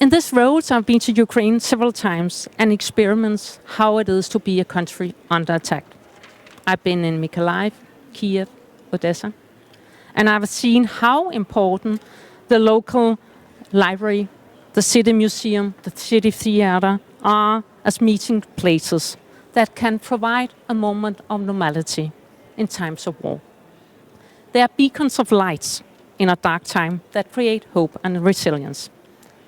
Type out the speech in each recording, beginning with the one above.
In this role, I've been to Ukraine several times and experienced how it is to be a country under attack. I've been in Mykolaiv, Kiev, Odessa, and I've seen how important the local library, the city museum, the city theater are as meeting places that can provide a moment of normality in times of war. They are beacons of lights in a dark time that create hope and resilience.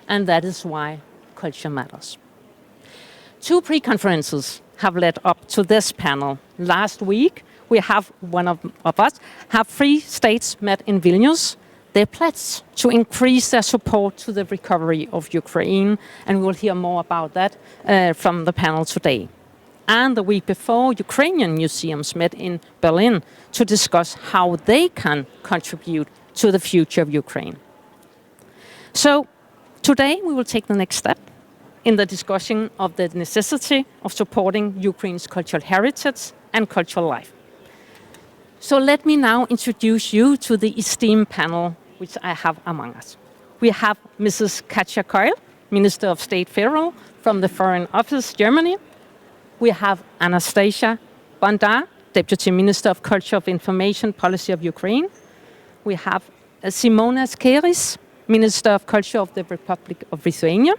And that is why culture matters. 2 pre-conferences have led up to this panel. Last week, one of us have 3 states met in Vilnius. They pledged to increase their support to the recovery of Ukraine, and we'll hear more about that from the panel today. And the week before, Ukrainian museums met in Berlin to discuss how they can contribute to the future of Ukraine. So today, we will take the next step in the discussion of the necessity of supporting Ukraine's cultural heritage and cultural life. So let me now introduce you to the esteemed panel which I have among us. We have Mrs. Katja Keul, Minister of State Federal from the Foreign Office, Germany. We have Anastasia Bondar, Deputy Minister of Culture of Information Policy of Ukraine. We have Simona Skeris, Minister of Culture of the Republic of Lithuania.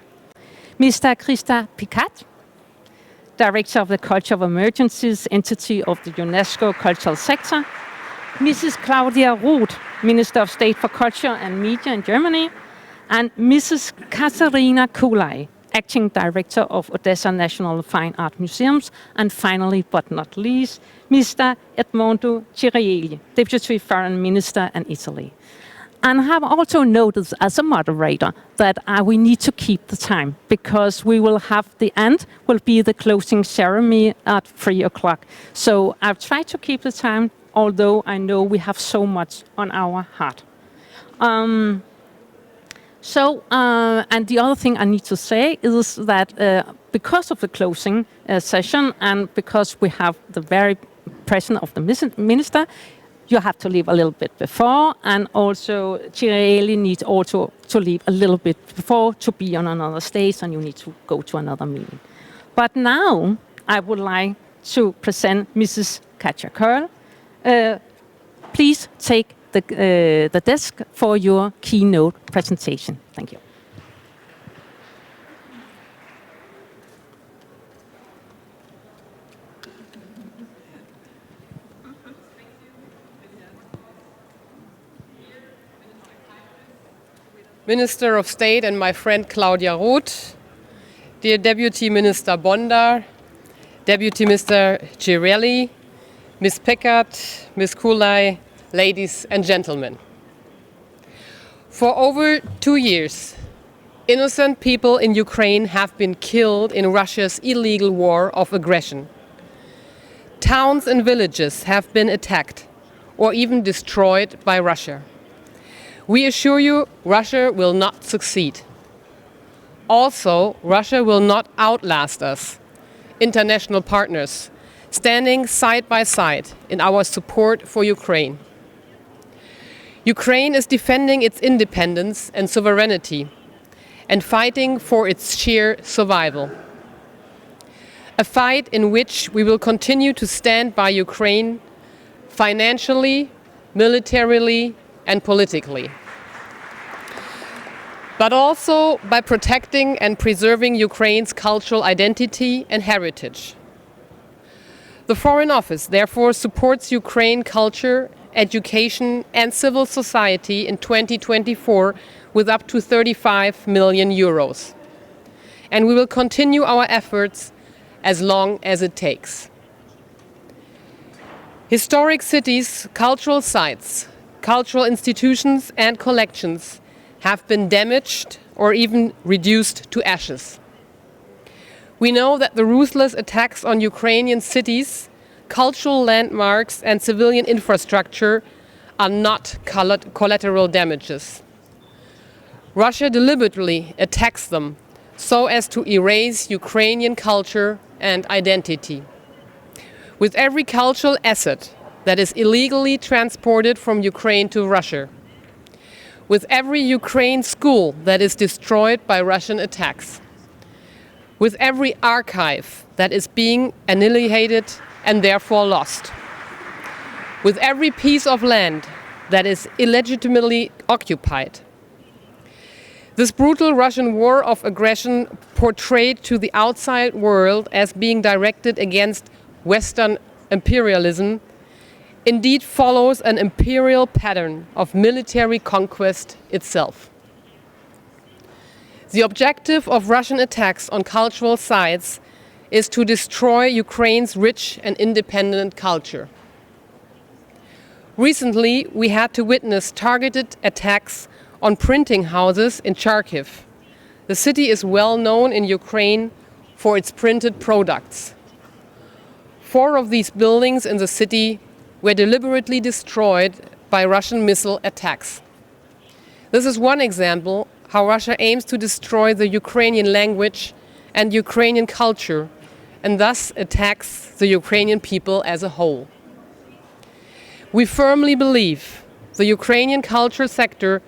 Mr. Krista Picat, Director of the Culture of Emergencies Entity of the UNESCO Cultural Sector. Mrs. Claudia Roth, Minister of State for Culture and Media in Germany. And Mrs. Katarina Kulai, Acting Director of Odessa National Fine Art Museums. And finally, but not least, Mr. Edmondo Cirielli, Deputy Foreign Minister in Italy. And I have also noticed as a moderator that we need to keep the time because we will have the end will be the closing ceremony at 3 o'clock. So I've tried to keep the time, although I know we have so much on our heart. And the other thing I need to say is that because of the closing session and because we have the very presence of the minister, you have to leave a little bit before, and also Cirielli needs also to leave a little bit before to be on another stage, and you need to go to another meeting. But now I would like to present Mrs. Katja Keul. Please take the desk for your keynote presentation. Thank you. Minister of State and my friend Claudia Roth, dear Deputy Minister Bondar, Deputy Minister Cirielli, Ms. Pickard, Ms. Kulai, ladies and gentlemen. For over 2 years, innocent people in Ukraine have been killed in Russia's illegal war of aggression. Towns and villages have been attacked or even destroyed by Russia. We assure you, Russia will not succeed. Also, Russia will not outlast us, international partners, standing side by side in our support for Ukraine. Ukraine is defending its independence and sovereignty and fighting for its sheer survival. A fight in which we will continue to stand by Ukraine financially, militarily, and politically, but also by protecting and preserving Ukraine's cultural identity and heritage. The Foreign Office therefore supports Ukraine culture, education, and civil society in 2024 with up to 35 million euros. And we will continue our efforts as long as it takes. Historic cities, cultural sites, cultural institutions and collections have been damaged or even reduced to ashes. We know that the ruthless attacks on Ukrainian cities, cultural landmarks and civilian infrastructure are not collateral damages. Russia deliberately attacks them so as to erase Ukrainian culture and identity. With every cultural asset that is illegally transported from Ukraine to Russia, with every Ukraine school that is destroyed by Russian attacks, with every archive that is being annihilated and therefore lost, with every piece of land that is illegitimately occupied. This brutal Russian war of aggression, portrayed to the outside world as being directed against Western imperialism, indeed follows an imperial pattern of military conquest itself. The objective of Russian attacks on cultural sites is to destroy Ukraine's rich and independent culture. Recently, we had to witness targeted attacks on printing houses in Kharkiv. The city is well known in Ukraine for its printed products. 4 of these buildings in the city were deliberately destroyed by Russian missile attacks. This is one example how Russia aims to destroy the Ukrainian language and Ukrainian culture, and thus attacks the Ukrainian people as a whole. We firmly believe the Ukrainian culture sector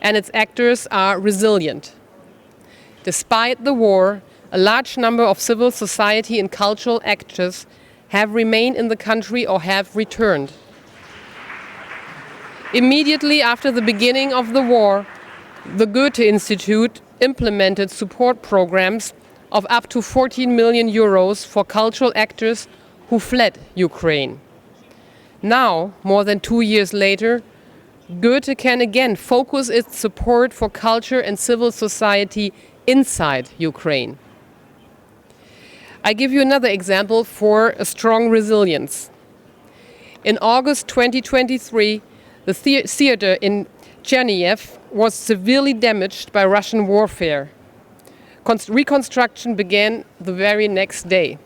and its actors are resilient. Despite the war, a large number of civil society and cultural actors have remained in the country or have returned. Immediately after the beginning of the war, the Goethe Institute implemented support programs of up to 14 million euros for cultural actors who fled Ukraine. Now, more than 2 years later, Goethe can again focus its support for culture and civil society inside Ukraine. I give you another example for a strong resilience. In August 2023, the theater in Chernihiv was severely damaged by Russian warfare. Reconstruction began the very next day.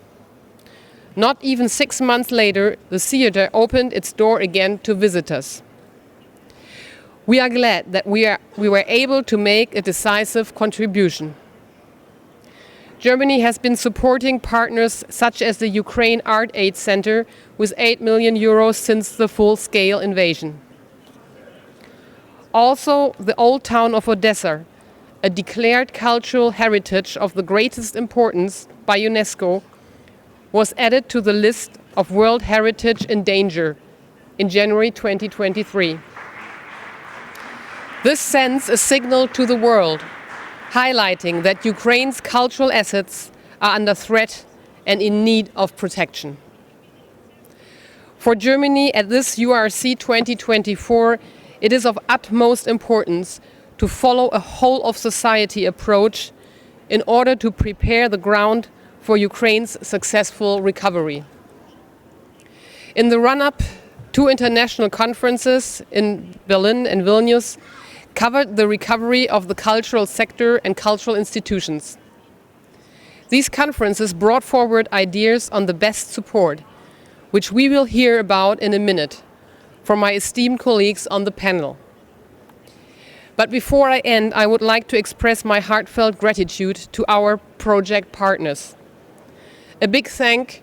Not even 6 months later, the theater opened its door again to visitors. We are glad that we were able to make a decisive contribution. Germany has been supporting partners such as the Ukraine Art Aid Center with 8 million euros since the full-scale invasion. Also, the old town of Odessa, a declared cultural heritage of the greatest importance by UNESCO, was added to the list of World Heritage in Danger in January 2023. This sends a signal to the world, highlighting that Ukraine's cultural assets are under threat and in need of protection. For Germany at this URC 2024, it is of utmost importance to follow a whole-of-society approach in order to prepare the ground for Ukraine's successful recovery. In the run-up, 2 international conferences in Berlin and Vilnius covered the recovery of the cultural sector and cultural institutions. These conferences brought forward ideas on the best support, which we will hear about in a minute from my esteemed colleagues on the panel. But before I end, I would like to express my heartfelt gratitude to our project partners. A big thank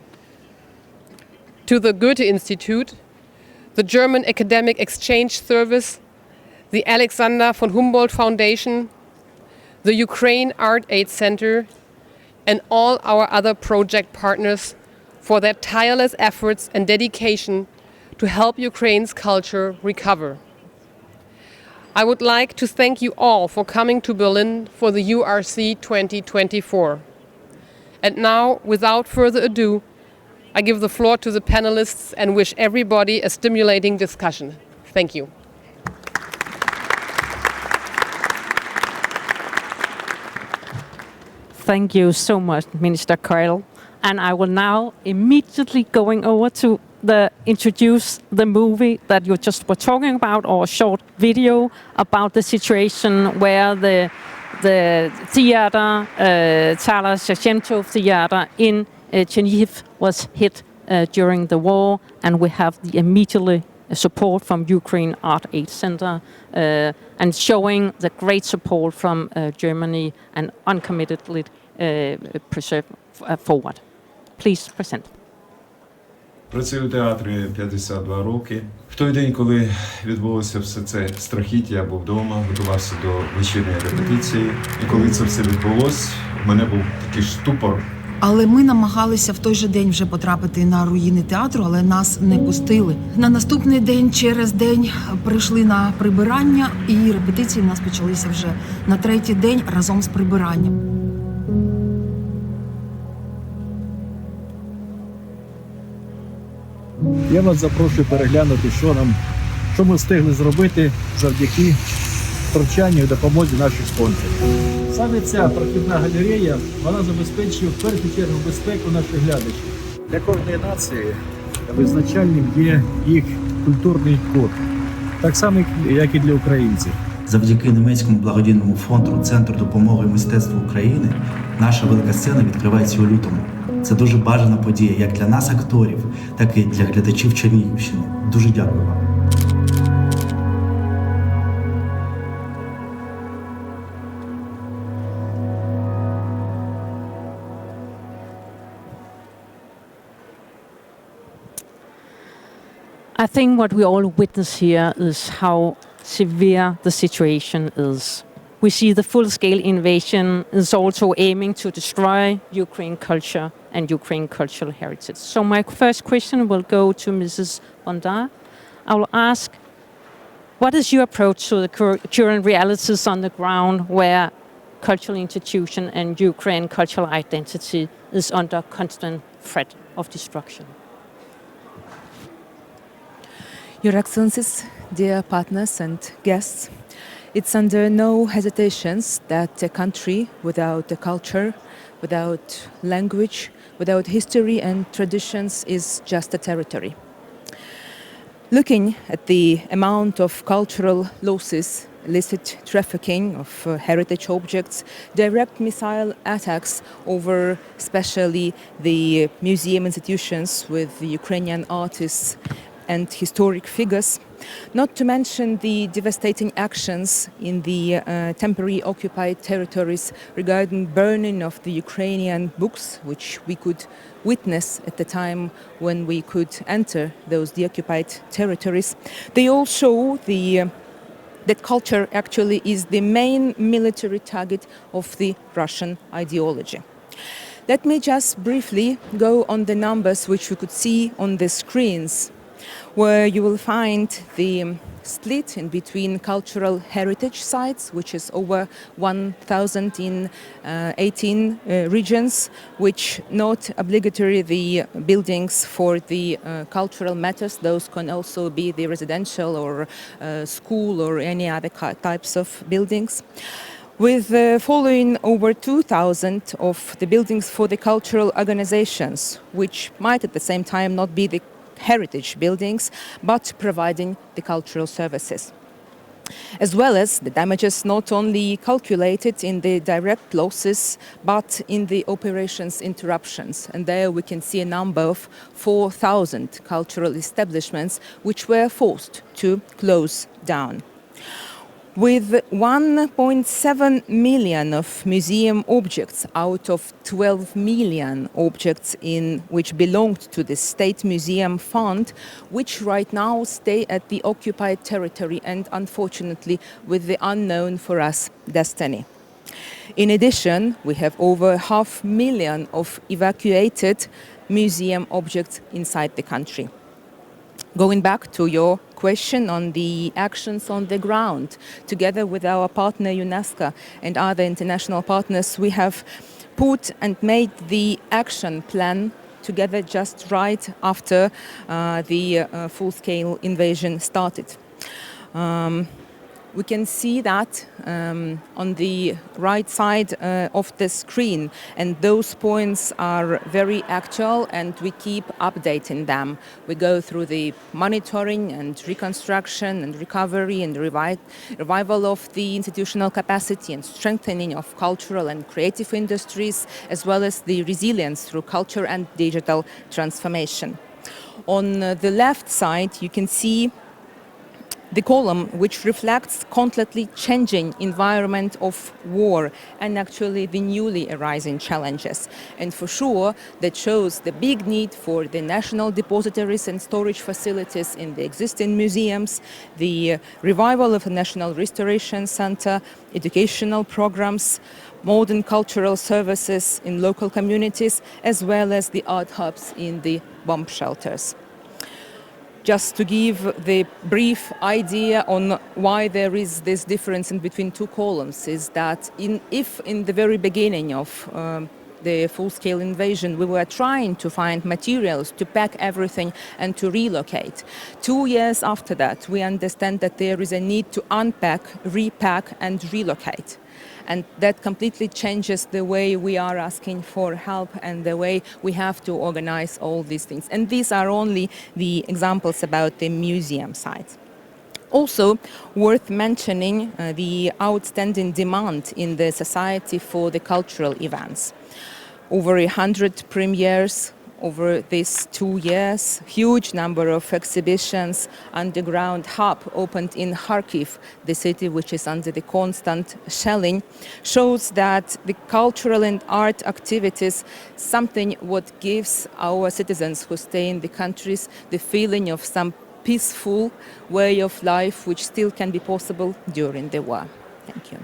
to the Goethe Institute, the German Academic Exchange Service, the Alexander von Humboldt Foundation, the Ukraine Art Aid Center, and all our other project partners for their tireless efforts and dedication to help Ukraine's culture recover. I would like to thank you all for coming to Berlin for the URC 2024. And now, without further ado, I give the floor to the panelists and wish everybody a stimulating discussion. Thank you. Thank you so much, Minister Keil. And I will now immediately going over to introduce the movie that you just were talking about, or a short video about the situation where the theater, Taras Shevchenko Theater in Chernihiv was hit during the war, and we have the immediately support from Ukraine Art Aid Center and showing the great support from Germany and uncommittedly preserve forward. Please present. Працюю в театрі 52 роки. В той день, коли відбулося все це страхіття, я був вдома, готувався до вечірньої репетиції. І коли це все відбулося, в мене був такий штупор. Але ми намагалися в той же день вже потрапити на руїни театру, але нас не пустили. На наступний день, через день, прийшли на прибирання, і репетиції в нас почалися вже на третій день разом з прибиранням. Я вас запрошую переглянути, що ми встигли зробити завдяки втручанню і допомозі наших спонсорів. Саме ця прохідна галерея, вона забезпечує в першу чергу безпеку наших глядачів. Для кожної нації визначальним є їх культурний код, так само, як і для українців. Завдяки німецькому благодійному фонду Центру допомоги мистецтву України наша велика сцена відкривається у лютому. Це дуже бажана подія як для нас, акторів, так і для глядачів Чернігівщини. Дуже дякую вам. I think what we all witness here is how severe the situation is. We see the full-scale invasion is also aiming to destroy Ukraine culture and Ukraine cultural heritage. So my first question will go to Mrs. Bondar. I will ask, what is your approach to the current realities on the ground where cultural institution and Ukraine cultural identity is under constant threat of destruction? Your Excellencies, dear partners and guests, it's under no hesitations that a country without a culture, without language, without history and traditions is just a territory. Looking at the amount of cultural losses, illicit trafficking of heritage objects, direct missile attacks over especially the museum institutions with the Ukrainian artists and historic figures, not to mention the devastating actions in the temporary occupied territories regarding burning of the Ukrainian books, which we could witness at the time when we could enter those deoccupied territories. They all show that culture actually is the main military target of the Russian ideology. Let me just briefly go on the numbers which we could see on the screens, where you will find the split in between cultural heritage sites, which is over 1,000 in 18 regions, which not obligatory the buildings for the cultural matters. Those can also be the residential or school or any other types of buildings. With following over 2,000 of the buildings for the cultural organizations, which might at the same time not be the heritage buildings, but providing the cultural services. As well as the damages not only calculated in the direct losses, but in the operations interruptions. And there we can see a number of 4,000 cultural establishments which were forced to close down. With 1.7 million of museum objects out of 12 million objects which belonged to the State Museum Fund, which right now stay at the occupied territory and unfortunately with the unknown for us destiny. In addition, we have over 500,000 of evacuated museum objects inside the country. Going back to your question on the actions on the ground, together with our partner UNESCO and other international partners, we have put and made the action plan together just right after the full-scale invasion started. We can see that on the right side of the screen, and those points are very actual and we keep updating them. We go through the monitoring and reconstruction and recovery and revival of the institutional capacity and strengthening of cultural and creative industries, as well as the resilience through culture and digital transformation. On the left side, you can see the column which reflects constantly changing environment of war and actually the newly arising challenges. And for sure, that shows the big need for the national depositories and storage facilities in the existing museums, the revival of a National Restoration Center, educational programs, modern cultural services in local communities, as well as the art hubs in the bomb shelters. Just to give the brief idea on why there is this difference in between two columns is that if in the very beginning of the full-scale invasion we were trying to find materials to pack everything and to relocate, 2 years after that we understand that there is a need to unpack, repack and relocate. And that completely changes the way we are asking for help and the way we have to organize all these things. And these are only the examples about the museum side. Also worth mentioning the outstanding demand in the society for the cultural events. Over 100 premieres over these 2 years, huge number of exhibitions, underground hub opened in Kharkiv, the city which is under the constant shelling, shows that the cultural and art activities, something what gives our citizens who stay in the countries the feeling of some peaceful way of life which still can be possible during the war. Thank you.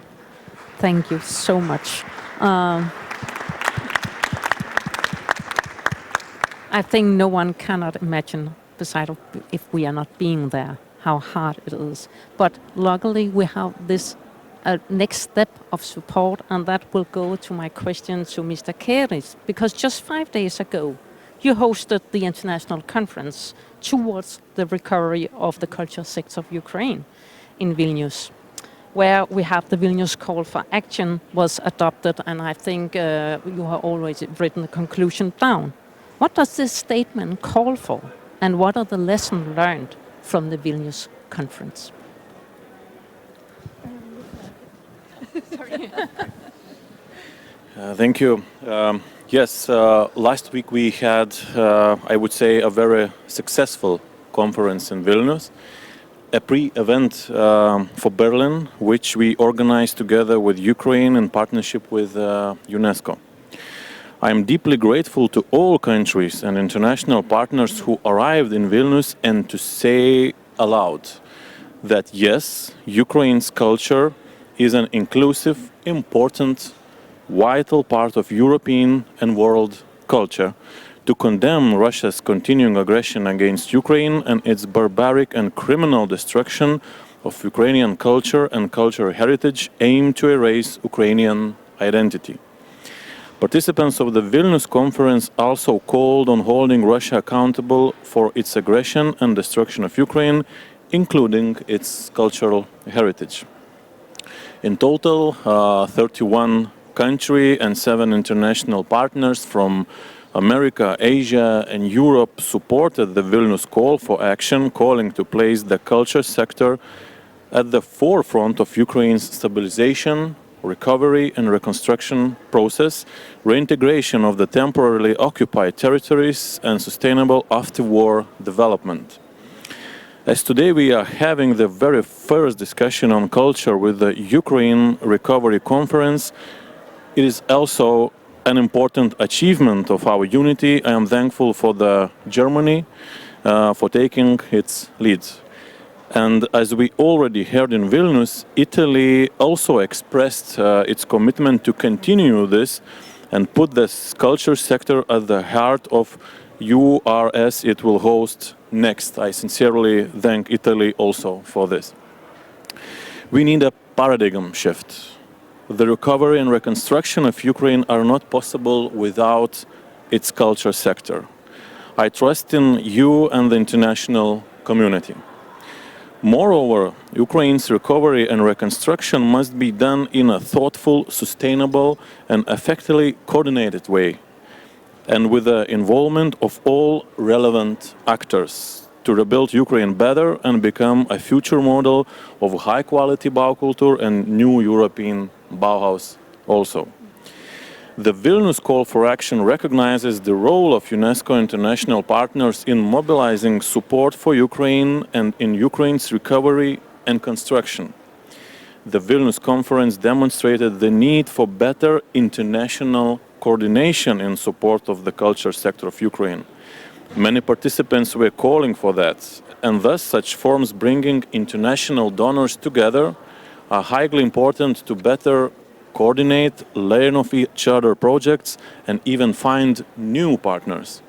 Thank you so much. I think no one cannot imagine, beside if we are not being there, how hard it is. But luckily we have this next step of support, and that will go to my question to Mr. Keris, because just 5 days ago you hosted the international conference towards the recovery of the culture sector of Ukraine in Vilnius, where we have the Vilnius call for action was adopted, and I think you have already written the conclusion down. What does this statement call for, and what are the lessons learned from the Vilnius conference? Thank you. Yes, last week we had, I would say, a very successful conference in Vilnius, a pre-event for Berlin, which we organized together with Ukraine in partnership with UNESCO. I am deeply grateful to all countries and international partners who arrived in Vilnius, and to say aloud that yes, Ukraine's culture is an inclusive, important, vital part of European and world culture, to condemn Russia's continuing aggression against Ukraine and its barbaric and criminal destruction of Ukrainian culture and cultural heritage aimed to erase Ukrainian identity. Participants of the Vilnius conference also called on holding Russia accountable for its aggression and destruction of Ukraine, including its cultural heritage. In total, 31 countries and 7 international partners from America, Asia and Europe supported the Vilnius call for action, calling to place the culture sector at the forefront of Ukraine's stabilization, recovery and reconstruction process, reintegration of the temporarily occupied territories, and sustainable after-war development. As today we are having the very first discussion on culture with the Ukraine Recovery Conference, it is also an important achievement of our unity. I am thankful for Germany for taking its lead. And as we already heard in Vilnius, Italy also expressed its commitment to continue this and put this culture sector at the heart of URC it will host next. I sincerely thank Italy also for this. We need a paradigm shift. The recovery and reconstruction of Ukraine are not possible without its culture sector. I trust in you and the international community. Moreover, Ukraine's recovery and reconstruction must be done in a thoughtful, sustainable and effectively coordinated way, and with the involvement of all relevant actors to rebuild Ukraine better and become a future model of high-quality Baukultur and new European Bauhaus also. The Vilnius Call for Action recognizes the role of UNESCO international partners in mobilizing support for Ukraine and in Ukraine's recovery and construction. The Vilnius conference demonstrated the need for better international coordination in support of the culture sector of Ukraine. Many participants were calling for that, and thus such forums bringing international donors together are highly important to better coordinate, learn of each other projects, and even find new partners.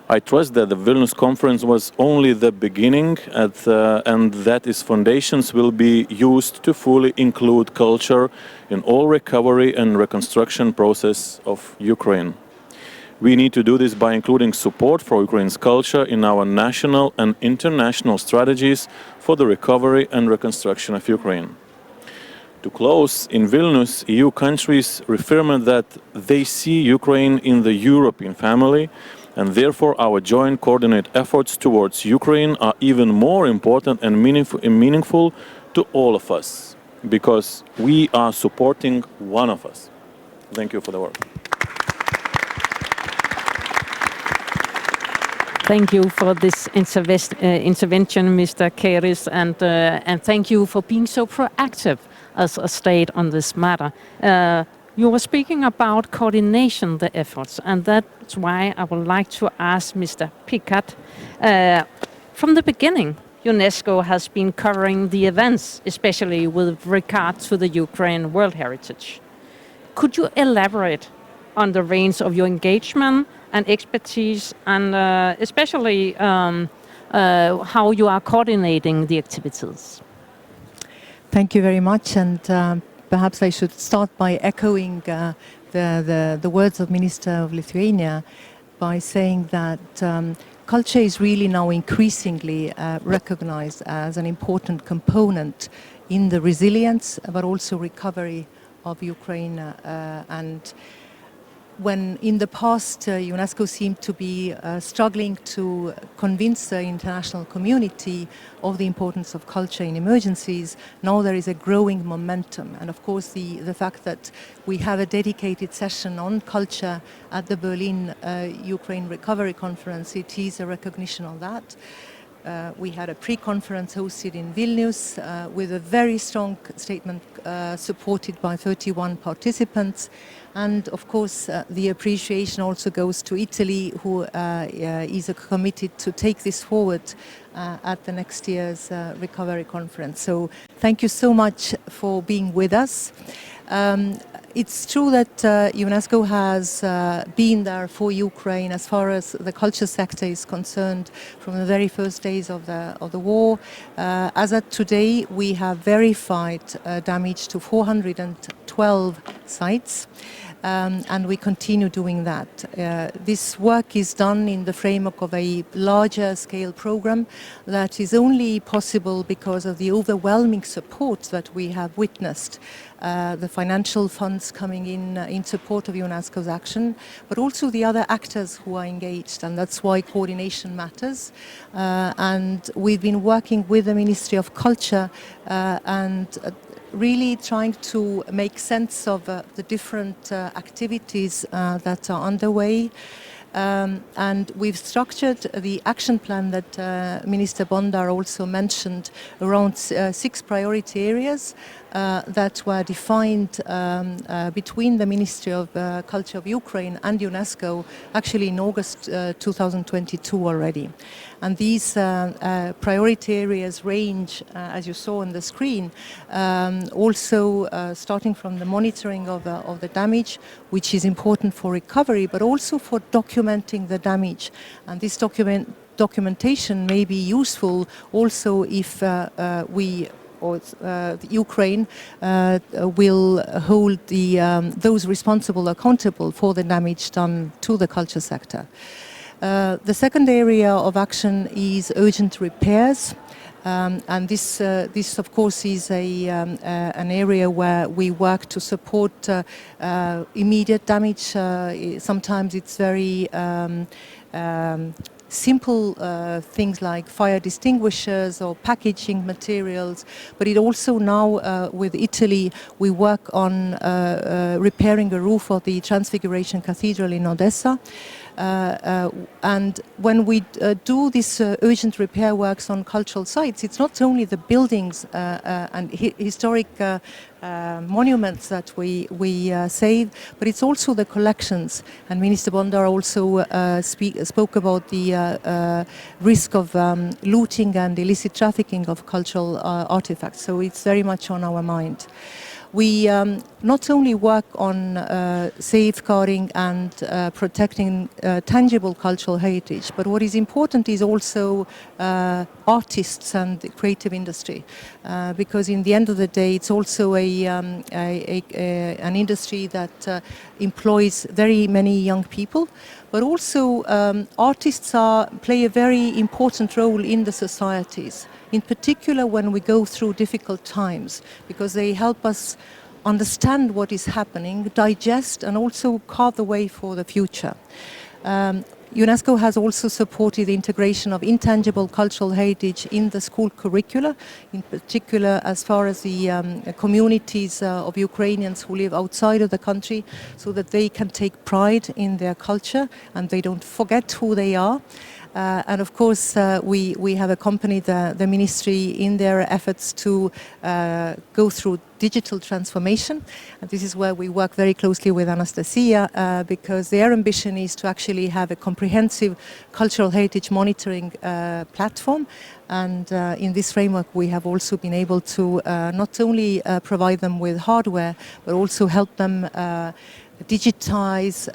I trust that the Vilnius conference was only the beginning and that its foundations will be used to fully include culture in all recovery and reconstruction process of Ukraine. We need to do this by including support for Ukraine's culture in our national and international strategies for the recovery and reconstruction of Ukraine. To close, in Vilnius, EU countries reaffirmed that they see Ukraine in the European family, and therefore our joint coordinated efforts towards Ukraine are even more important and meaningful to all of us, because we are supporting one of us. Thank you for the work. Thank you for this intervention, Mr. Keris, and thank you for being so proactive as a state on this matter. You were speaking about coordination, the efforts, and that's why I would like to ask Mr. Pickett. From the beginning, UNESCO has been covering the events, especially with regard to the Ukraine World Heritage. Could you elaborate on the range of your engagement and expertise, and especially how you are coordinating the activities? Thank you very much, and perhaps I should start by echoing the words of Minister of Lithuania by saying that culture is really now increasingly recognized as an important component in the resilience but also recovery of Ukraine. And when in the past UNESCO seemed to be struggling to convince the international community of the importance of culture in emergencies, now there is a growing momentum. And of course the fact that we have a dedicated session on culture at the Berlin Ukraine Recovery Conference, it is a recognition of that. We had a pre-conference hosted in Vilnius with a very strong statement supported by 31 participants. And of course, the appreciation also goes to Italy, who is committed to take this forward at the next year's recovery conference. So thank you so much for being with us. It's true that UNESCO has been there for Ukraine as far as the culture sector is concerned from the very first days of the war. As of today, we have verified damage to 412 sites. And we continue doing that. This work is done in the framework of a larger scale program that is only possible because of the overwhelming support that we have witnessed. The financial funds coming in support of UNESCO's action, but also the other actors who are engaged, and that's why coordination matters. And we've been working with the Ministry of Culture and really trying to make sense of the different activities that are underway. And we've structured the action plan that Minister Bondar also mentioned around 6 priority areas that were defined between the Ministry of Culture of Ukraine and UNESCO actually in August 2022 already. And these priority areas range, as you saw on the screen, also starting from the monitoring of the damage, which is important for recovery, but also for documenting the damage. And this documentation may be useful also if Ukraine will hold those responsible accountable for the damage done to the culture sector. The second area of action is urgent repairs. And this of course is an area where we work to support immediate damage. Sometimes it's very simple things like fire extinguishers or packaging materials, but it also now with Italy we work on repairing a roof of the Transfiguration Cathedral in Odessa. And when we do these urgent repair works on cultural sites, it's not only the buildings and historic monuments that we save, but it's also the collections. And Minister Bondar also spoke about the risk of looting and illicit trafficking of cultural artifacts. So it's very much on our mind. We not only work on safeguarding and protecting tangible cultural heritage, but what is important is also artists and the creative industry, because in the end of the day, it's also an industry that employs very many young people, but also artists play a very important role in the societies, in particular when we go through difficult times, because they help us understand what is happening, digest, and also carve the way for the future. UNESCO has also supported the integration of intangible cultural heritage in the school curricula, in particular as far as the communities of Ukrainians who live outside of the country, so that they can take pride in their culture and they don't forget who they are. And of course, we have accompanied the ministry in their efforts to go through digital transformation. And this is where we work very closely with Anastasia, because their ambition is to actually have a comprehensive cultural heritage monitoring platform. And in this framework, we have also been able to not only provide them with hardware, but also help them digitize,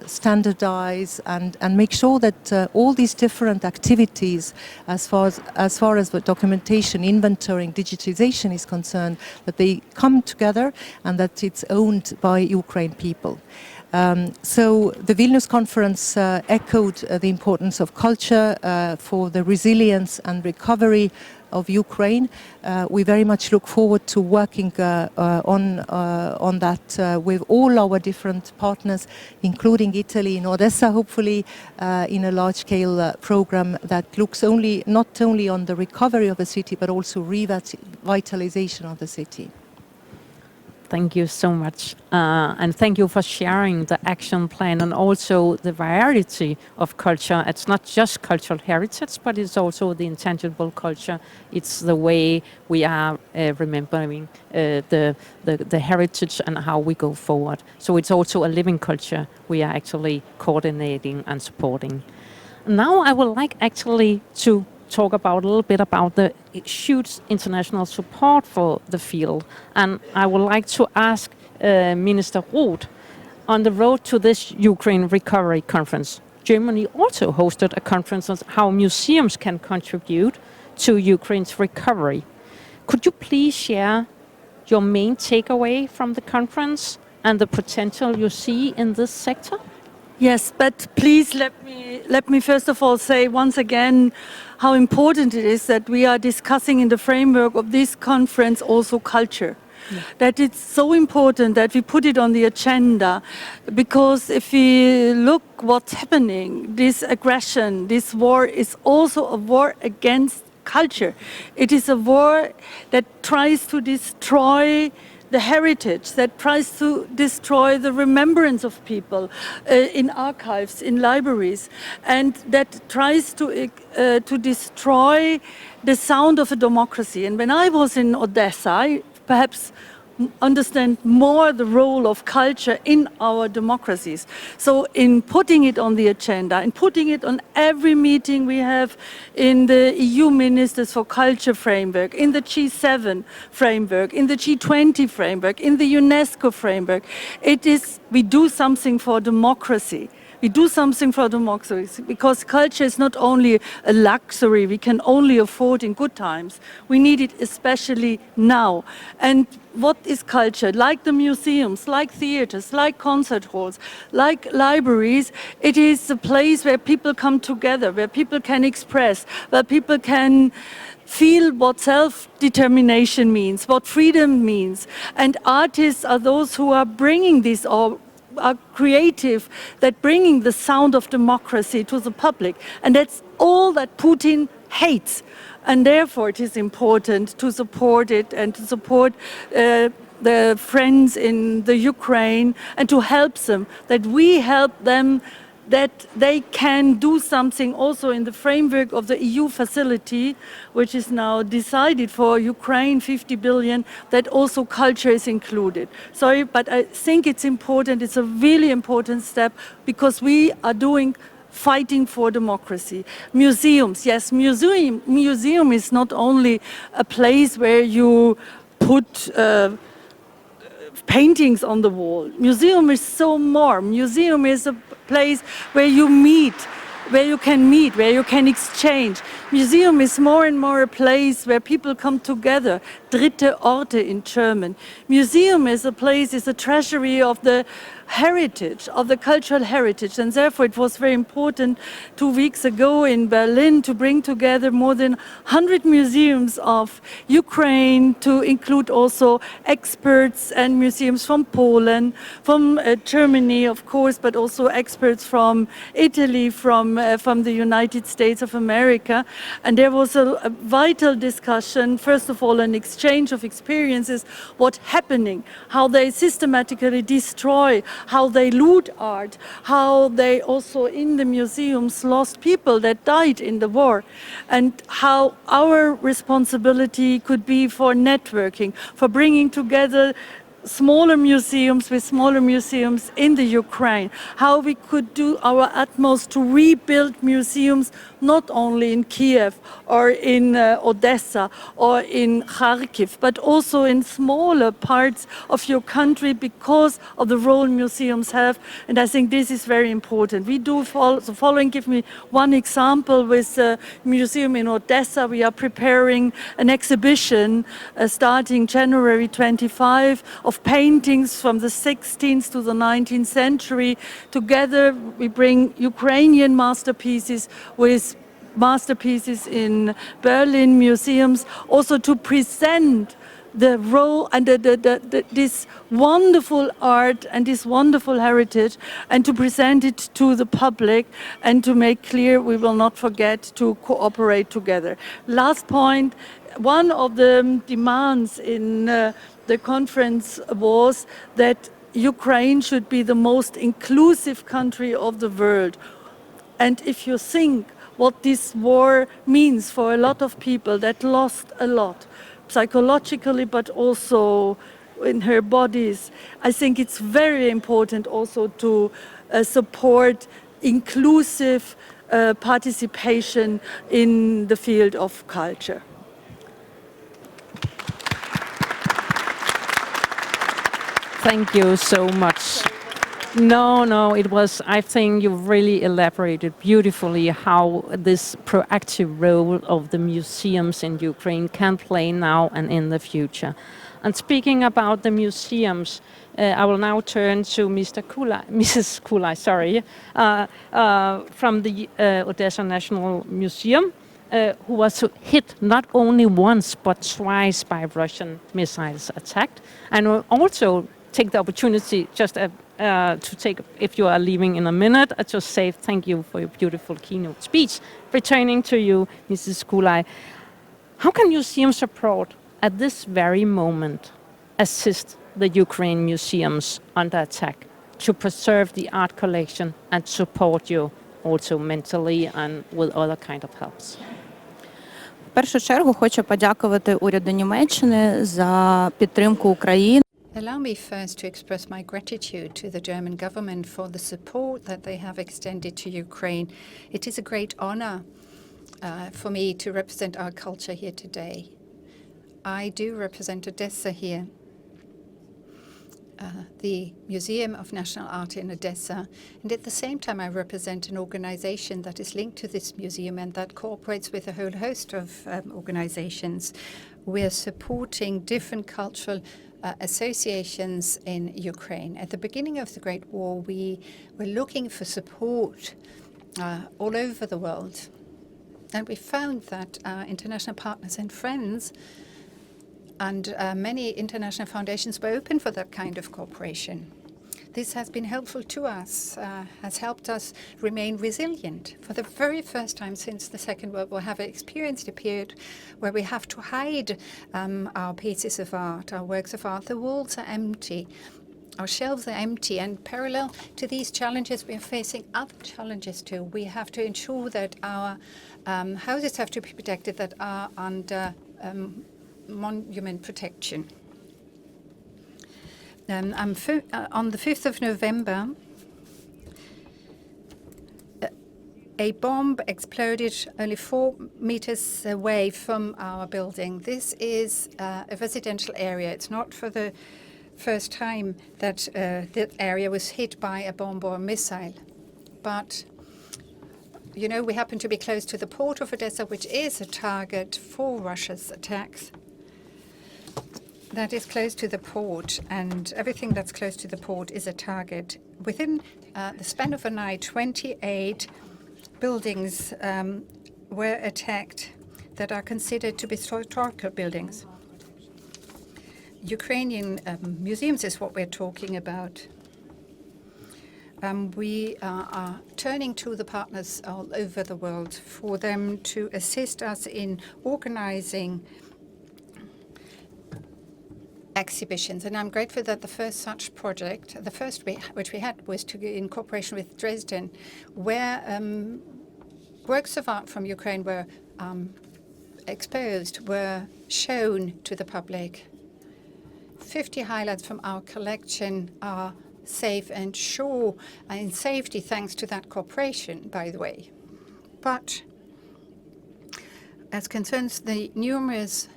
standardize, and make sure that all these different activities, as far as the documentation, inventorying, digitization is concerned, that they come together and that it's owned by Ukraine people. So the Vilnius conference echoed the importance of culture for the resilience and recovery of Ukraine. We very much look forward to working on that with all our different partners, including Italy in Odessa, hopefully in a large-scale program that looks not only on the recovery of the city, but also revitalization of the city. Thank you so much. And thank you for sharing the action plan and also the variety of culture. It's not just cultural heritage, but it's also the intangible culture. It's the way we are remembering the heritage and how we go forward. So it's also a living culture we are actually coordinating and supporting. Now I would like actually to talk about a little bit about the huge international support for the field. And I would like to ask Minister Roth, on the road to this Ukraine Recovery Conference, Germany also hosted a conference on how museums can contribute to Ukraine's recovery. Could you please share your main takeaway from the conference and the potential you see in this sector? Yes, but please let me first of all say once again how important it is that we are discussing in the framework of this conference also culture. Yeah. That it's so important that we put it on the agenda, because if we look what's happening, this aggression, this war is also a war against culture. It is a war that tries to destroy the heritage, that tries to destroy the remembrance of people in archives, in libraries, and that tries to destroy the sound of a democracy. And when I was in Odessa, I perhaps understand more the role of culture in our democracies. So in putting it on the agenda, in putting it on every meeting we have in the EU Ministers for Culture framework, in the G7 framework, in the G20 framework, in the UNESCO framework, we do something for democracy. We do something for democracy, because culture is not only a luxury we can only afford in good times. We need it especially now. And what is culture? Like the museums, like theaters, like concert halls, like libraries, it is a place where people come together, where people can express, where people can feel what self-determination means, what freedom means. And artists are those who are bringing this, or are creative, that bringing the sound of democracy to the public. And that's all that Putin hates. And therefore it is important to support it and to support the friends in the Ukraine and to help them, that we help them, that they can do something also in the framework of the EU facility, which is now decided for Ukraine, 50 billion, that also culture is included. Sorry, but I think it's important, it's a really important step, because we are fighting for democracy. Museums, yes, museum is not only a place where you put paintings on the wall. Museum is so more. Museum is a place where you meet, where you can exchange. Museum is more and more a place where people come together. Dritte Orte in German. Museum is a place, is a treasury of the heritage, of the cultural heritage, and therefore it was very important 2 weeks ago in Berlin to bring together more than 100 museums of Ukraine, to include also experts and museums from Poland, from Germany, of course, but also experts from Italy, from the United States of America. And there was a vital discussion, first of all, an exchange of experiences, what's happening, how they systematically destroy, how they loot art, how they also in the museums lost people that died in the war, and how our responsibility could be for networking, for bringing together smaller museums with smaller museums in the Ukraine, how we could do our utmost to rebuild museums not only in Kiev or in Odessa or in Kharkiv, but also in smaller parts of your country because of the role museums have. And I think this is very important. We do the following. Give me one example with the museum in Odessa. We are preparing an exhibition starting January 25 of paintings from the 16th to the 19th century. Together we bring Ukrainian masterpieces with masterpieces in Berlin museums, also to present the role and this wonderful art and this wonderful heritage, and to present it to the public and to make clear we will not forget to cooperate together. Last point, one of the demands in the conference was that Ukraine should be the most inclusive country of the world. And if you think what this war means for a lot of people that lost a lot, psychologically, but also in her bodies, I think it's very important also to support inclusive participation in the field of culture. Thank you so much. No, it was, I think you really elaborated beautifully how this proactive role of the museums in Ukraine can play now and in the future. And speaking about the museums, I will now turn to Mrs. Kulai, from the Odessa National Museum, who was hit not only once but twice by Russian missiles attacked, and will also take the opportunity just to take, if you are leaving in a minute, I just say thank you for your beautiful keynote speech. Returning to you, Mrs. Kulai, how can museums support at this very moment assist the Ukraine museums under attack to preserve the art collection and support you also mentally and with other kind of helps? В першу чергу хочу подякувати уряду Німеччини за підтримку України. Allow me first to express my gratitude to the German government for the support that they have extended to Ukraine. It is a great honor for me to represent our culture here today. I do represent Odessa here, the Museum of National Art in Odessa, and at the same time I represent an organization that is linked to this museum and that cooperates with a whole host of organizations. We are supporting different cultural associations in Ukraine. At the beginning of the Great War, we were looking for support all over the world. And we found that our international partners and friends and many international foundations were open for that kind of cooperation. this has been helpful to us, has helped us remain resilient. For the very first time since the Second World War, have experienced a period where we have to hide our pieces of art, our works of art. The walls are empty. Our shelves are empty, and parallel to these challenges, we are facing other challenges too. We have to ensure that our houses have to be protected that are under monument protection. On the 5th of November, a bomb exploded only 4 meters away from our building. This is a residential area. It's not for the first time that the area was hit by a bomb or a missile. But, you know, we happen to be close to the port of Odessa, which is a target for Russia's attacks. That is close to the port, and everything that's close to the port is a target. Within the span of a night, 28 buildings were attacked that are considered to be historical buildings. Ukrainian museums is what we're talking about. We are turning to the partners all over the world for them to assist us in organizing exhibitions, and I'm grateful that the first such project, the first which we had, was in cooperation with Dresden, where works of art from Ukraine were exposed, were shown to the public. 50 highlights from our collection are safe and sure in safety thanks to that cooperation, by the way. But as concerns the numerous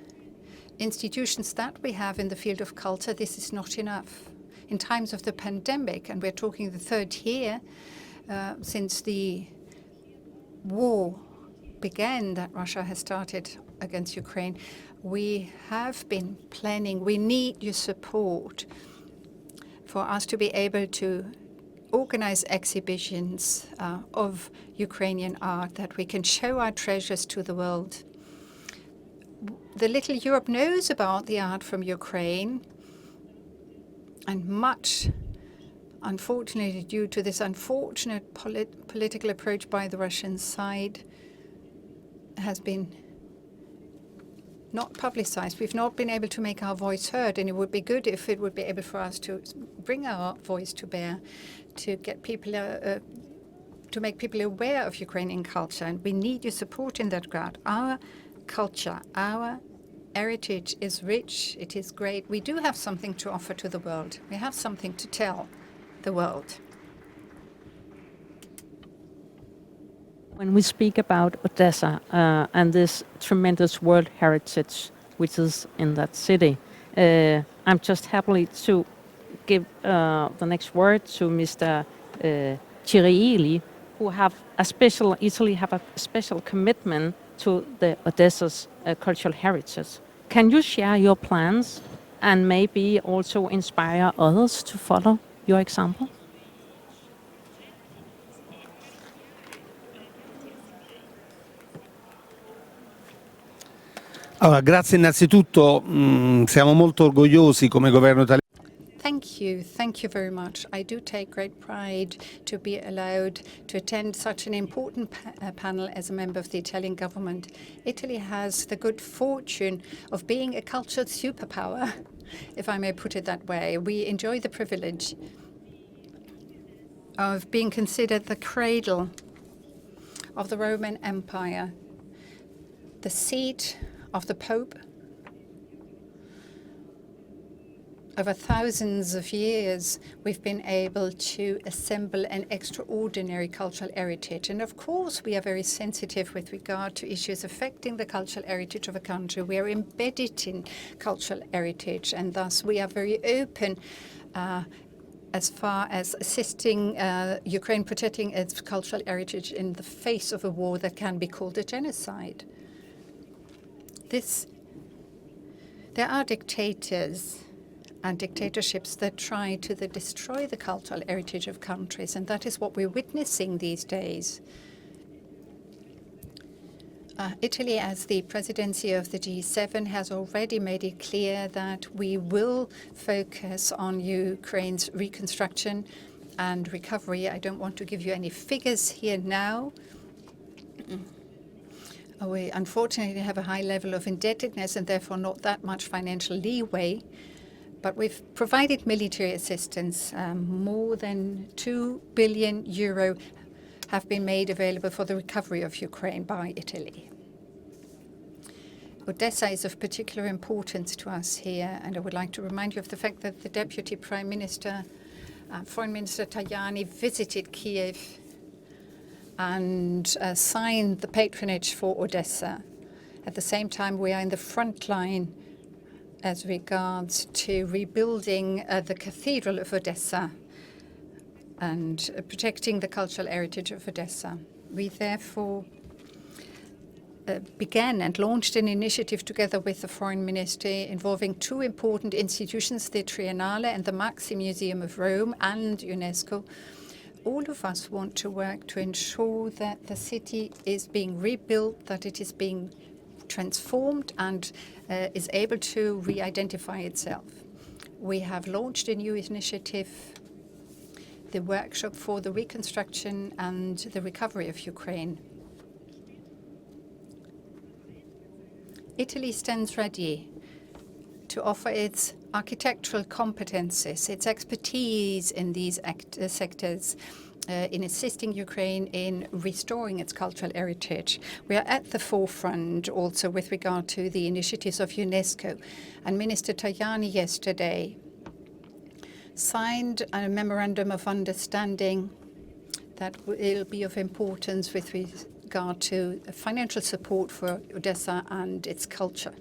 institutions that we have in the field of culture, this is not enough. In times of the pandemic, and we're talking the third year since the war began that Russia has started against Ukraine, we have been planning. We need your support for us to be able to organize exhibitions of Ukrainian art, that we can show our treasures to the world. The little Europe knows about the art from Ukraine, and much, unfortunately, due to this unfortunate political approach by the Russian side, has been not publicized. We've not been able to make our voice heard, and it would be good if it would be able for us to bring our voice to bear, to get people, to make people aware of Ukrainian culture, and we need your support in that regard. Our culture, our heritage is rich, it is great. We do have something to offer to the world. We have something to tell the world. When we speak about Odessa and this tremendous world heritage which is in that city, I'm just happy to give the next word to Mr. Cirielli, who have a special commitment to the Odessa's cultural heritage. Can you share your plans and maybe also inspire others to follow your example? Allora, grazie innanzitutto, siamo molto orgogliosi come governo italiano. Thank you very much. I do take great pride to be allowed to attend such an important panel as a member of the Italian government. Italy has the good fortune of being a cultural superpower, if I may put it that way. We enjoy the privilege of being considered the cradle of the Roman Empire, the seat of the Pope. Over thousands of years, we've been able to assemble an extraordinary cultural heritage. And of course, we are very sensitive with regard to issues affecting the cultural heritage of a country. We are embedded in cultural heritage, and thus we are very open as far as assisting Ukraine protecting its cultural heritage in the face of a war that can be called a genocide. There are dictators and dictatorships that try to destroy the cultural heritage of countries, and that is what we're witnessing these days. Italy, as the presidency of the G7, has already made it clear that we will focus on Ukraine's reconstruction and recovery. I don't want to give you any figures here now. We unfortunately have a high level of indebtedness and therefore not that much financial leeway. But we've provided military assistance. More than 2 billion euro have been made available for the recovery of Ukraine by Italy. Odessa is of particular importance to us here, and I would like to remind you of the fact that the Deputy Prime Minister, Foreign Minister Tajani, visited Kiev and signed the patronage for Odessa. At the same time, we are in the front line as regards to rebuilding the Cathedral of Odessa and protecting the cultural heritage of Odessa. We therefore began and launched an initiative together with the Foreign Ministry involving two important institutions, the Triennale and the Maxi Museum of Rome and UNESCO. All of us want to work to ensure that the city is being rebuilt, that it is being transformed and is able to re-identify itself. We have launched a new initiative, the workshop for the reconstruction and the recovery of Ukraine. Italy stands ready to offer its architectural competences, its expertise in these sectors, in assisting Ukraine in restoring its cultural heritage. We are at the forefront also with regard to the initiatives of UNESCO. And Minister Tajani yesterday signed a memorandum of understanding that will be of importance with regard to financial support for Odessa and its culture.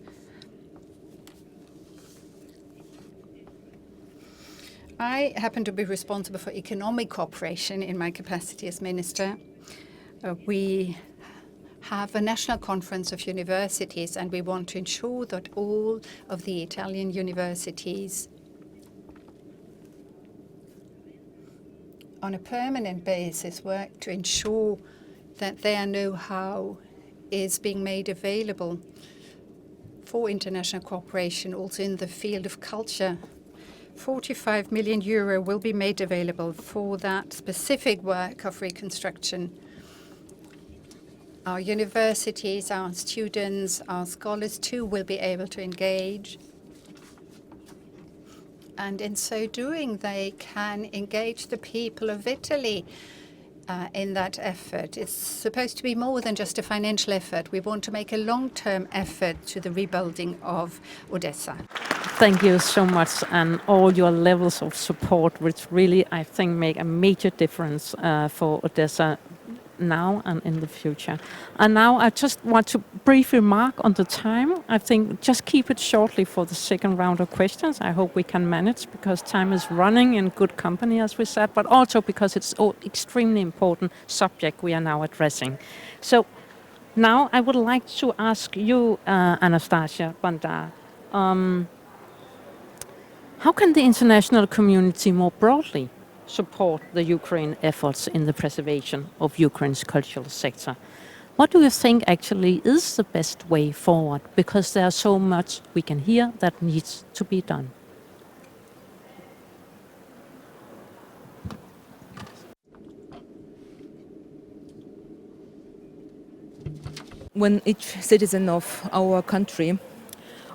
I happen to be responsible for economic cooperation in my capacity as minister. We have a national conference of universities, and we want to ensure that all of the Italian universities on a permanent basis work to ensure that their know-how is being made available for international cooperation, also in the field of culture. 45 million euro will be made available for that specific work of reconstruction. Our universities, our students, our scholars too will be able to engage. And in so doing, they can engage the people of Italy in that effort. It's supposed to be more than just a financial effort. We want to make a long-term effort to the rebuilding of Odessa. Thank you so much, and all your levels of support, which really, I think, make a major difference for Odessa now and in the future. And now I just want to briefly remark on the time. I think just keep it shortly for the second round of questions. I hope we can manage, because time is running in good company, as we said, but also because it's an extremely important subject we are now addressing. So now I would like to ask you, Anastasia Bandar, how can the international community more broadly support the Ukraine efforts in the preservation of Ukraine's cultural sector? What do you think actually is the best way forward? Because there's so much we can hear that needs to be done. When each citizen of our country,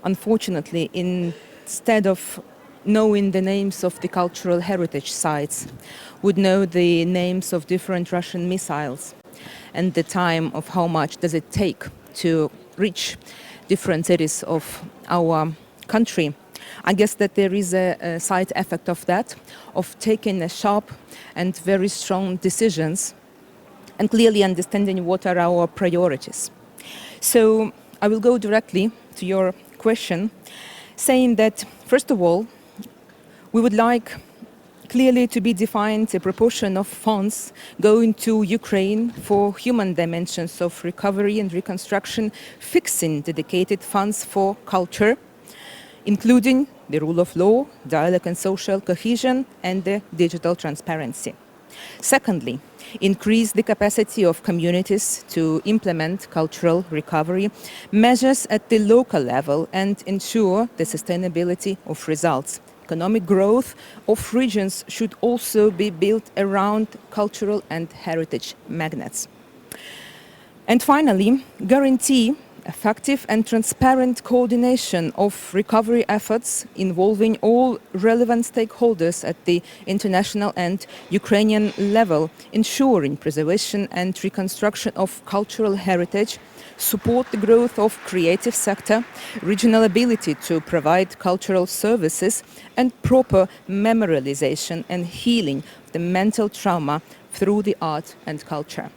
unfortunately, instead of knowing the names of the cultural heritage sites, would know the names of different Russian missiles and the time of how much does it take to reach different cities of our country. I guess that there is a side effect of that, of taking a sharp and very strong decisions and clearly understanding what are our priorities. So I will go directly to your question, saying that, first of all, we would like clearly to be defined a proportion of funds going to Ukraine for human dimensions of recovery and reconstruction, fixing dedicated funds for culture, including the rule of law, dialogue and social cohesion, and the digital transparency. Secondly, increase the capacity of communities to implement cultural recovery measures at the local level and ensure the sustainability of results. Economic growth of regions should also be built around cultural and heritage magnets. And finally, guarantee effective and transparent coordination of recovery efforts involving all relevant stakeholders at the international and Ukrainian level, ensuring preservation and reconstruction of cultural heritage, support the growth of creative sector, regional ability to provide cultural services, and proper memorialization and healing of the mental trauma through the art and culture.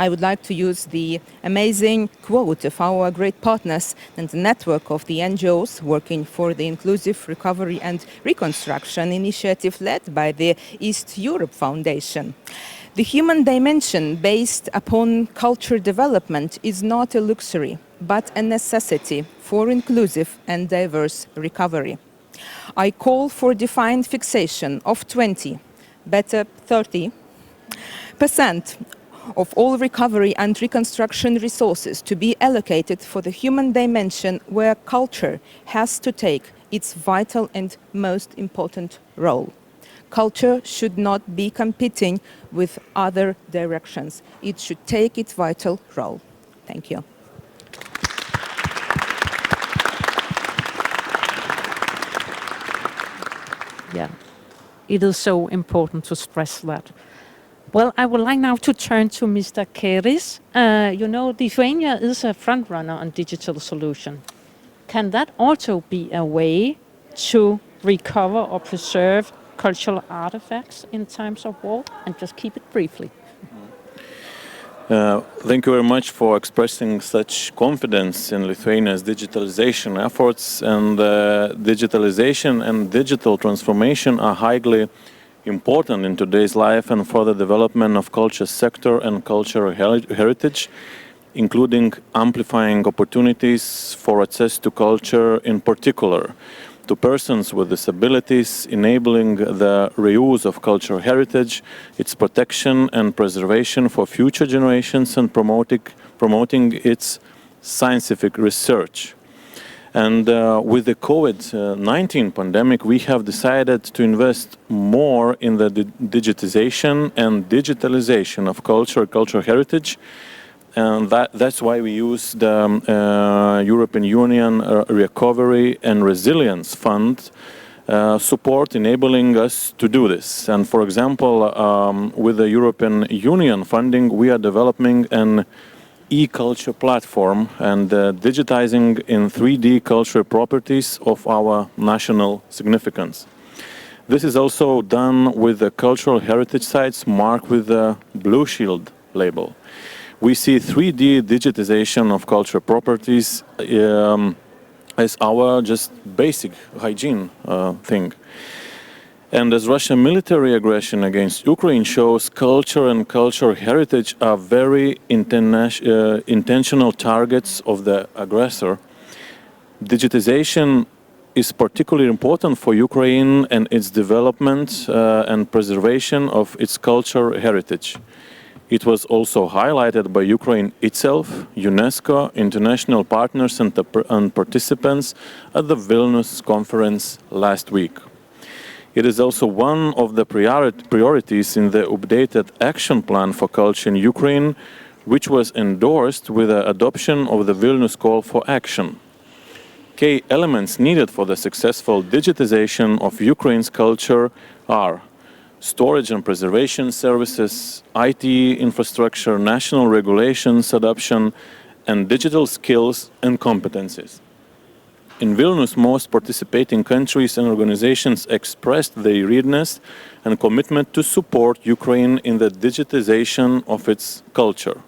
I would like to use the amazing quote of our great partners and the network of the NGOs working for the Inclusive Recovery and Reconstruction initiative led by the East Europe Foundation. The human dimension based upon culture development is not a luxury, but a necessity for inclusive and diverse recovery. I call for defined fixation of 20, better 30% of all recovery and reconstruction resources to be allocated for the human dimension where culture has to take its vital and most important role. Culture should not be competing with other directions. It should take its vital role. Thank you. Yeah, it is so important to stress that. Well, I would like now to turn to Mr. Keris. Lithuania is a front runner on digital solution. Can that also be a way to recover or preserve cultural artifacts in times of war? And just keep it briefly. Thank you very much for expressing such confidence in Lithuania's digitalization efforts. And digitalization and digital transformation are highly important in today's life and for the development of culture sector and cultural heritage, including amplifying opportunities for access to culture, in particular to persons with disabilities, enabling the reuse of cultural heritage, its protection and preservation for future generations, and promoting its scientific research. And with the COVID-19 pandemic, we have decided to invest more in the digitization and digitalization of cultural heritage. And that's why we use the European Union Recovery and Resilience Fund support, enabling us to do this. And for example, with the European Union funding, we are developing an e-culture platform and digitizing in 3D cultural properties of our national significance. This is also done with the cultural heritage sites marked with the Blue Shield label. We see 3D digitization of cultural properties as our just basic hygiene thing. And as Russian military aggression against Ukraine shows, culture and cultural heritage are very intentional targets of the aggressor. Digitization is particularly important for Ukraine and its development and preservation of its cultural heritage. It was also highlighted by Ukraine itself, UNESCO, international partners and participants at the Vilnius conference last week. It is also one of the priorities in the updated action plan for culture in Ukraine, which was endorsed with the adoption of the Vilnius call for action. Key elements needed for the successful digitization of Ukraine's culture are storage and preservation services, IT infrastructure, national regulations adoption, and digital skills and competencies. In Vilnius, most participating countries and organizations expressed their readiness and commitment to support Ukraine in the digitization of its culture.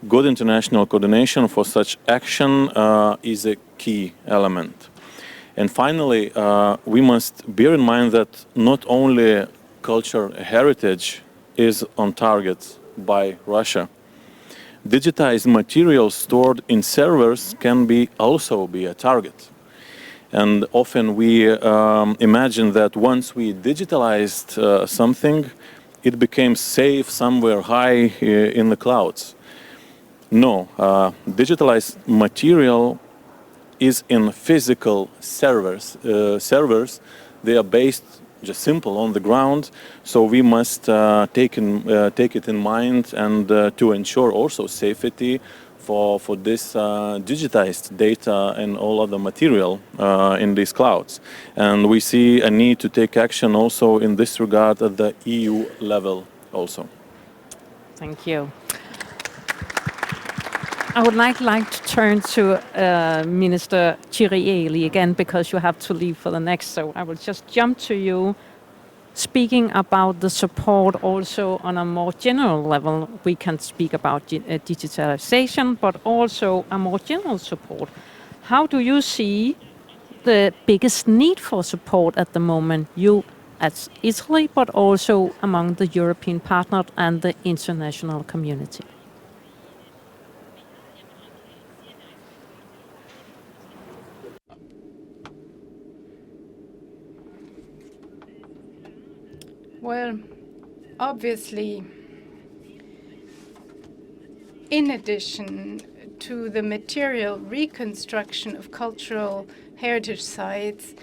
Good international coordination for such action is a key element. And finally, we must bear in mind that not only cultural heritage is on target by Russia. Digitized materials stored in servers can also be a target. And often we imagine that once we digitalized something, it became safe somewhere high in the clouds. No, digitalized material is in physical servers. They are based just simple on the ground, so we must take it in mind, and to ensure also safety for this digitized data and all other material in these clouds. And we see a need to take action also in this regard at the EU level also. Thank you. I would like to turn to Minister Cirielli again, because you have to leave for the next, so I will just jump to you. Speaking about the support also on a more general level, we can speak about digitalization, but also a more general support. How do you see the biggest need for support at the moment, you as Italy, but also among the European partners and the international community? Well, obviously, in addition to the material reconstruction of cultural heritage sites,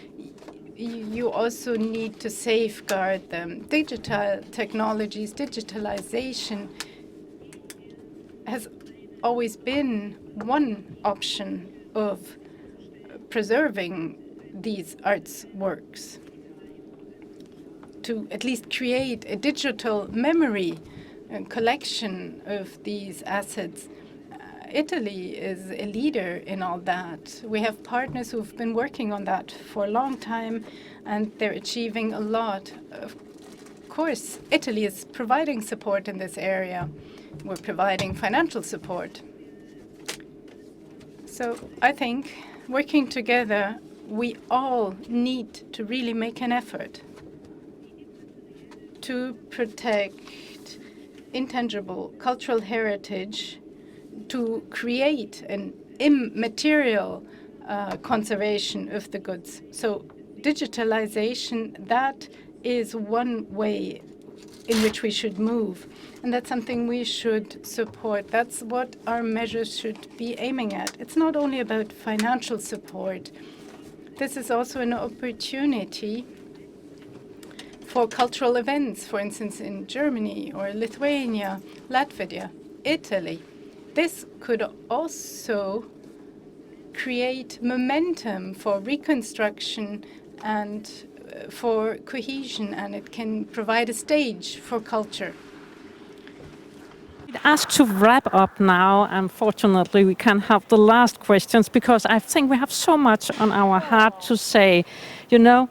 you also need to safeguard them. Digital technologies, digitalization has always been one option of preserving these arts works, to at least create a digital memory and collection of these assets. Italy is a leader in all that. We have partners who've been working on that for a long time, and they're achieving a lot. Of course, Italy is providing support in this area. We're providing financial support. So I think working together, we all need to really make an effort to protect intangible cultural heritage, to create an immaterial conservation of the goods. So digitalization, that is one way in which we should move. And that's something we should support. That's what our measures should be aiming at. It's not only about financial support. This is also an opportunity for cultural events, for instance, in Germany or Lithuania, Latvia, Italy. This could also create momentum for reconstruction and for cohesion, and it can provide a stage for culture. Ask to wrap up now. Unfortunately, we can't have the last questions because I think we have so much on our heart to say. You know,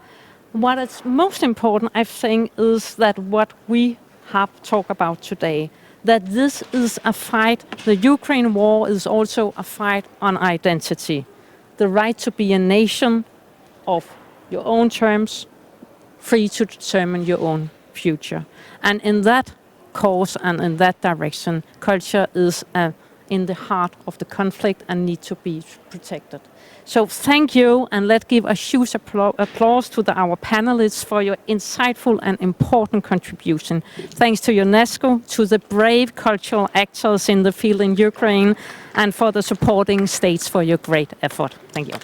what is most important, I think, is that what we have talked about today, that this is a fight. The Ukraine war is also a fight on identity. The right to be a nation of your own terms, free to determine your own future. And in that cause and in that direction, culture is in the heart of the conflict and need to be protected. So thank you, and let's give a huge applause to our panelists for your insightful and important contribution. Thanks to UNESCO, to the brave cultural actors in the field in Ukraine, and for the supporting states for your great effort. Thank you.